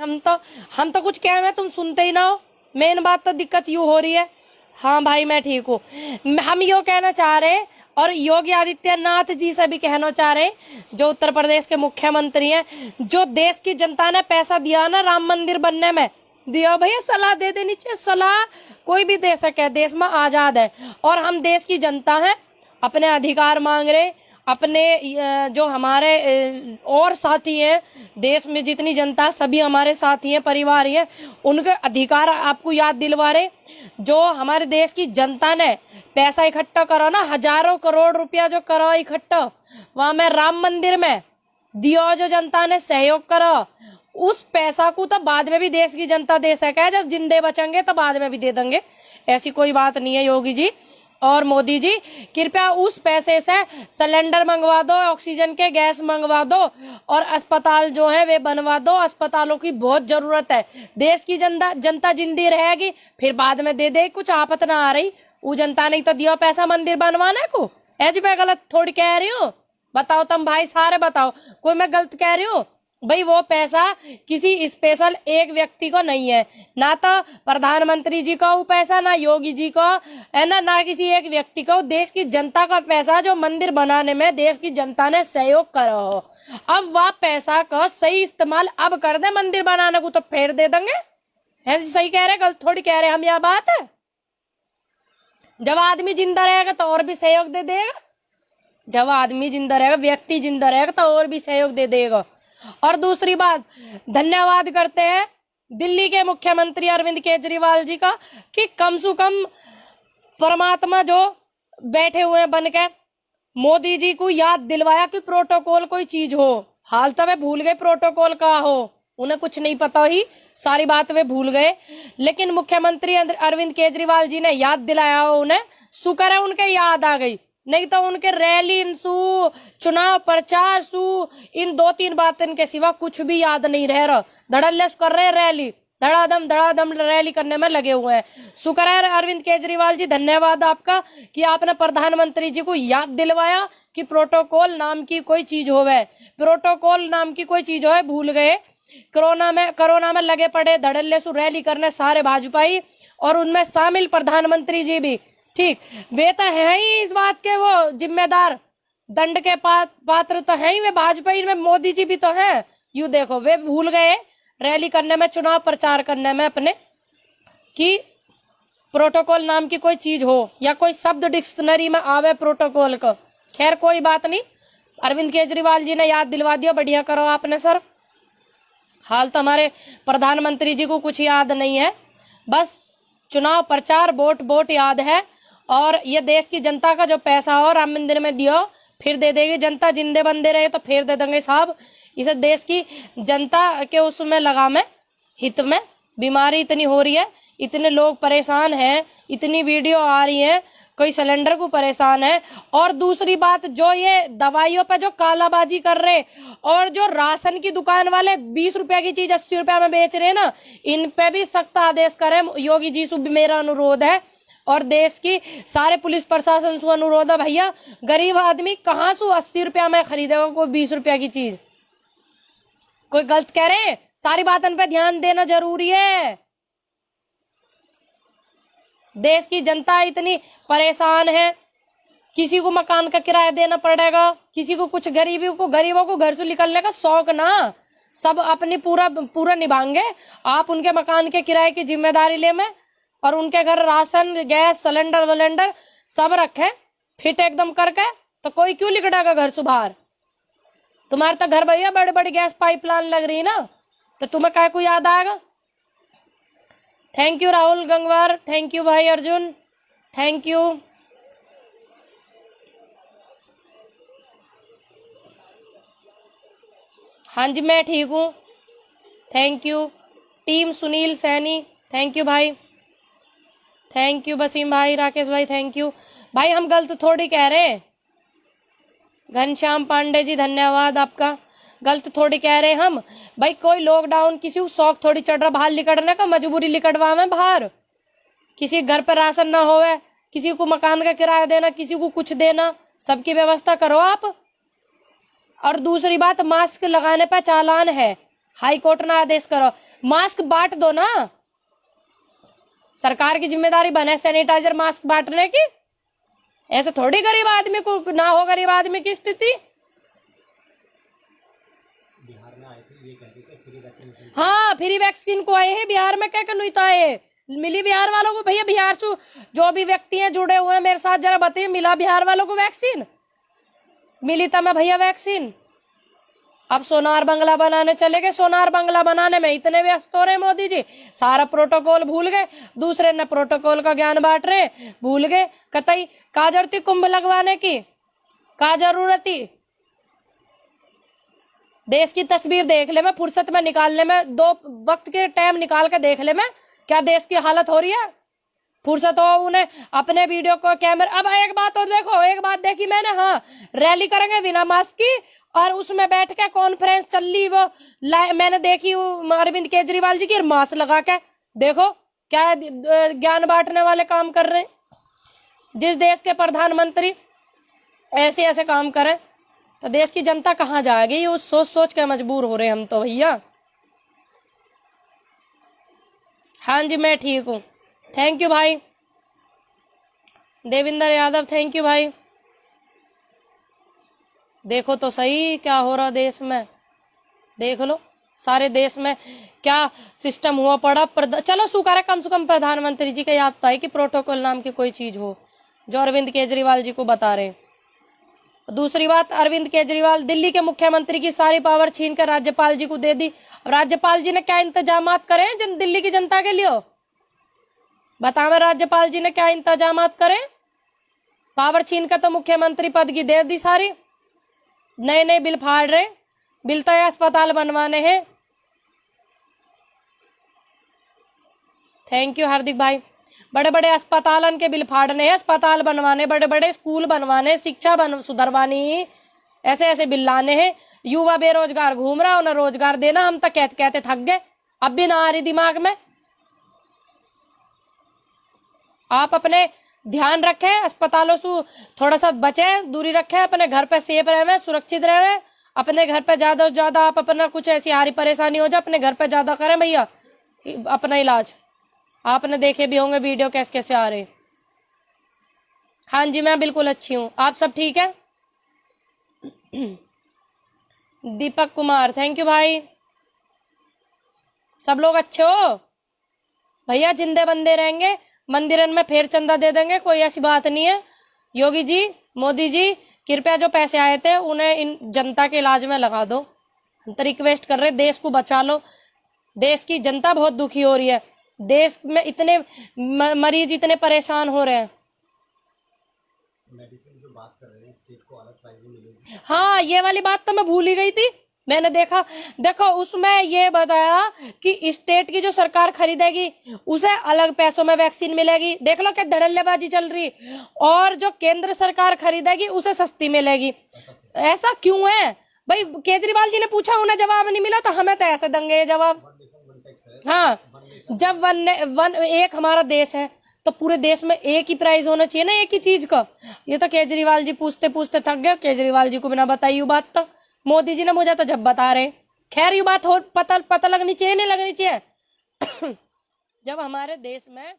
हम तो कुछ कह रहे, तुम सुनते ही ना हो। मेन बात तो दिक्कत यूं हो रही है। हाँ भाई मैं ठीक हूँ। हम यो कहना चाह रहे और योगी आदित्यनाथ जी से भी कहना चाह रहे, जो उत्तर प्रदेश के मुख्यमंत्री हैं, जो देश की जनता ने पैसा दिया ना राम मंदिर बनने में, दिया भैया, सलाह दे देनी चाहिए। सलाह कोई भी दे सके, देश में आजाद है और हम देश की जनता हैं, अपने अधिकार मांग रहे। अपने जो हमारे और साथी हैं देश में, जितनी जनता, सभी हमारे साथी हैं, परिवार हैं, उनके अधिकार आपको याद दिलवा रहे। जो हमारे देश की जनता ने पैसा इकट्ठा करा ना, हजारों करोड़ रुपया जो करा इकट्ठा, वहां में राम मंदिर में दिया, जो जनता ने सहयोग करा, उस पैसा को तो बाद में भी देश की जनता दे सके। जब जिंदे बचेंगे तो बाद में भी दे देंगे, ऐसी कोई बात नहीं है। योगी जी और मोदी जी, कृपया उस पैसे से सिलेंडर मंगवा दो, ऑक्सीजन के गैस मंगवा दो और अस्पताल जो है वे बनवा दो। अस्पतालों की बहुत जरूरत है। देश की जनता जिंदी रहेगी, फिर बाद में दे दे, कुछ आफत ना आ रही। वो जनता नहीं तो दिया पैसा मंदिर बनवाने को। ऐसी मैं गलत थोड़ी कह रही हूँ? बताओ तुम भाई सारे, बताओ कोई मैं गलत कह रही हूँ? भाई वो पैसा किसी स्पेशल एक व्यक्ति को नहीं है, ना तो प्रधानमंत्री जी का वो पैसा, ना योगी जी का है, ना किसी एक व्यक्ति को। देश की जनता का पैसा, जो मंदिर बनाने में देश की जनता ने सहयोग करा हो। अब वह पैसा का सही इस्तेमाल अब कर दे मंदिर बनाने को, तो फिर दे देंगे। है सही कह रहे, गलत थोड़ी कह रहे हम। यह बात है, जब आदमी जिंदा रहेगा तो और भी सहयोग दे देगा। जब आदमी जिंदा रहेगा, व्यक्ति जिंदा रहेगा, तो और भी सहयोग दे देगा। और दूसरी बात, धन्यवाद करते हैं दिल्ली के मुख्यमंत्री अरविंद केजरीवाल जी का, कि कम से कम परमात्मा जो बैठे हुए हैं बन के, मोदी जी को याद दिलवाया कि प्रोटोकॉल कोई चीज हो। हाल तो वे भूल गए प्रोटोकॉल का हो, उन्हें कुछ नहीं पता ही, सारी बात वे भूल गए। लेकिन मुख्यमंत्री अरविंद केजरीवाल जी ने याद दिलाया हो उन्हें, शुक्र है उनके याद आ गई। नहीं तो उनके रैली सु, चुनाव प्रचार सु, इन 2-3 बातों के सिवा कुछ भी याद नहीं रह रहा। धड़ल्ले कर रहे रैली, धड़ाधम रैली करने में लगे हुए हैं। शुक्र है अरविंद केजरीवाल जी, धन्यवाद आपका कि आपने प्रधानमंत्री जी को याद दिलवाया कि प्रोटोकॉल नाम की कोई चीज होवे। प्रोटोकॉल नाम की कोई चीज होवे भूल गए। कोरोना में लगे पड़े धड़ल्ले सु रैली करने सारे भाजपाई, और उनमें शामिल प्रधानमंत्री जी भी। ठीक, वे तो है ही इस बात के वो जिम्मेदार, दंड के पात्र तो है ही वे भाजपा में। मोदी जी भी तो है। यू देखो, वे भूल गए रैली करने में, चुनाव प्रचार करने में अपने, कि प्रोटोकॉल नाम की कोई चीज हो या कोई शब्द डिक्शनरी में आवे प्रोटोकॉल का। खैर कोई बात नहीं, अरविंद केजरीवाल जी ने याद दिलवा दिया, बढ़िया करो आपने सर। हाल तो हमारे प्रधानमंत्री जी को कुछ याद नहीं है, बस चुनाव प्रचार, वोट याद है। और ये देश की जनता का जो पैसा हो राम मंदिर में दियो, फिर दे देगी जनता। जिंदे बंदे रहे तो फिर दे देंगे साहब। इसे देश की जनता के उसमें लगा में, हित में। बीमारी इतनी हो रही है, इतने लोग परेशान हैं, इतनी वीडियो आ रही है, कोई सिलेंडर को परेशान है। और दूसरी बात, जो ये दवाइयों पे जो कालाबाजी कर रहे, और जो राशन की दुकान वाले 20 रुपया की चीज 80 रुपया में बेच रहे ना, इन पे भी सख्त आदेश करें। योगी जी से मेरा अनुरोध है, और देश की सारे पुलिस प्रशासन से अनुरोध है, भैया गरीब आदमी कहाँ से 80 रुपया में खरीदेगा कोई 20 रुपया की चीज? कोई गलत कह रहे? सारी बातों पे ध्यान देना जरूरी है। देश की जनता इतनी परेशान है, किसी को मकान का किराया देना पड़ेगा, किसी को कुछ, गरीबों को घर से निकलने का शौक ना, सब अपनी पूरा निभाएंगे। आप उनके मकान के किराए की जिम्मेदारी ले में, और उनके घर राशन, गैस, सिलेंडर सब रखे फिट एकदम करके, तो कोई क्यों निकलेगा घर से बाहर? तुम्हारे तो घर भैया बड़ी बड़ी गैस पाइपलाइन लग रही ना, तो तुम्हें काय को याद आएगा? Thank you Rahul Gangwar, thank you भाई अर्जुन, थैंक यू। हाँ जी मैं ठीक हूँ, thank you. Team Sunil Saini, thank you भाई, थैंक यू। वसीम भाई, राकेश भाई, थैंक यू भाई। हम गलत थोड़ी कह रहे। घनश्याम पांडे जी धन्यवाद आपका, गलत थोड़ी कह रहे हम भाई। कोई लॉकडाउन किसी को शौक थोड़ी चढ़ रहा बाहर निकलने का, मजबूरी निकलवा में बाहर। किसी घर पर राशन ना होवे, किसी को मकान का किराया देना, किसी को कुछ देना, सबकी व्यवस्था करो आप। और दूसरी बात, मास्क लगाने पर चालान है। हाई कोर्ट ना आदेश करो, मास्क बांट दो ना। सरकार की जिम्मेदारी बने सैनिटाइजर मास्क बांटने की। ऐसे थोड़ी गरीब आदमी को ना हो, गरीब आदमी की स्थिति। हाँ, फ्री वैक्सीन को आए हैं बिहार में, क्या नहीं तो आए मिली बिहार वालों को। भैया बिहार से जो भी व्यक्ति हैं जुड़े हुए हैं मेरे साथ, जरा बताइए, मिला बिहार वालों को वैक्सीन? मिली था मैं भैया वैक्सीन। अब सोनार बंगला बनाने चले गए। सोनार बंगला बनाने में इतने व्यस्त हो रहे मोदी जी, सारा प्रोटोकॉल भूल गए। दूसरे न प्रोटोकॉल का ज्ञान बांट रहे, भूल गए कतई। का जरूरत थी कुंभ लगवाने की? का जरूरत थी? देश की तस्वीर देख ले मैं, फुर्सत में निकालने में, 2 वक्त के टाइम निकाल के देख ले मैं, क्या देश की हालत हो रही है। फुर्सत हो उन्हें अपने वीडियो को कैमरा। अब एक बात और देखो, एक बात देखी मैंने, हाँ, रैली करेंगे बिना मास्क की, और उसमें बैठ के कॉन्फ्रेंस चल रही वो मैंने देखी अरविंद केजरीवाल जी की, मास्क लगा के। देखो क्या ज्ञान बांटने वाले काम कर रहे हैं। जिस देश के प्रधानमंत्री ऐसे ऐसे काम करें तो देश की जनता कहाँ जाएगी? उस सोच सोच के मजबूर हो रहे हम तो भैया। हाँ जी मैं ठीक हूँ, थैंक यू भाई। देविंदर यादव थैंक यू भाई। देखो तो सही क्या हो रहा देश में, देख लो सारे देश में क्या सिस्टम हुआ पड़ा। चलो शुक्र है कम से कम प्रधानमंत्री जी का याद तो है कि प्रोटोकॉल नाम की कोई चीज हो, जो अरविंद केजरीवाल जी को बता रहे। दूसरी बात, अरविंद केजरीवाल दिल्ली के मुख्यमंत्री की सारी पावर छीन कर राज्यपाल जी को दे दी। राज्यपाल जी ने क्या इंतजाम करे दिल्ली की जनता के लिए? बताओ राज्यपाल जी ने क्या इंतजाम करे? पावर छीन कर तो मुख्यमंत्री पद की दे दी सारी। नए नए बिल फाड़ रहे, बिल तो अस्पताल बनवाने हैं। थैंक यू हार्दिक भाई। बड़े बड़े अस्पतालन के बिल फाड़ने हैं, अस्पताल बनवाने, बड़े बड़े स्कूल बनवाने, शिक्षा सुधरवानी, ऐसे ऐसे बिल लाने हैं। युवा बेरोजगार घूम रहा, उन्हें रोजगार देना, हम तो कहते कहते थक गए, अब भी ना आ रही दिमाग में। आप अपने ध्यान रखें, अस्पतालों से थोड़ा सा बचे, दूरी रखें, अपने घर पे सेफ रहे, सुरक्षित रहे। अपने घर पे ज्यादा से ज्यादा आप अपना कुछ ऐसी हारी परेशानी हो जाए, अपने घर पे ज्यादा करें भैया अपना इलाज। आपने देखे भी होंगे वीडियो कैसे कैसे आ रहे। हाँ जी मैं बिल्कुल अच्छी हूँ, आप सब ठीक है? दीपक कुमार थैंक यू भाई। सब लोग अच्छे हो भैया? जिंदे बंदे रहेंगे, मंदिरन में फेर चंदा दे देंगे, कोई ऐसी बात नहीं है। योगी जी, मोदी जी, कृपया जो पैसे आए थे उन्हें इन जनता के इलाज में लगा दो। हम तो रिक्वेस्ट कर रहे, देश को बचा लो। देश की जनता बहुत दुखी हो रही है, देश में इतने मरीज इतने परेशान हो रहे हैं। मेडिसिन जो बात कर रहे हैं, स्टेट को अलग प्राइस मिलेगी। हाँ ये वाली बात तो मैं भूल ही गई थी। मैंने देखा, देखो उसमें ये बताया कि स्टेट की जो सरकार खरीदेगी उसे अलग पैसों में वैक्सीन मिलेगी। देख लो क्या धड़ल्लेबाजी चल रही। और जो केंद्र सरकार खरीदेगी उसे सस्ती मिलेगी। ऐसा क्यों है भाई? केजरीवाल जी ने पूछा, उन्हें जवाब नहीं मिला, तो हमें तो ऐसे देंगे जवाब। हाँ, जब वन एक हमारा देश है तो पूरे देश में एक ही प्राइस होना चाहिए ना, एक ही चीज का। ये तो केजरीवाल जी पूछते पूछते थक गए। केजरीवाल जी को बिना बताई बात तो मोदी जी ने मुझे तो जब बता रहे। खैर ये बात हो पता लगनी चाहिए, नहीं लगनी चाहिए। जब हमारे देश में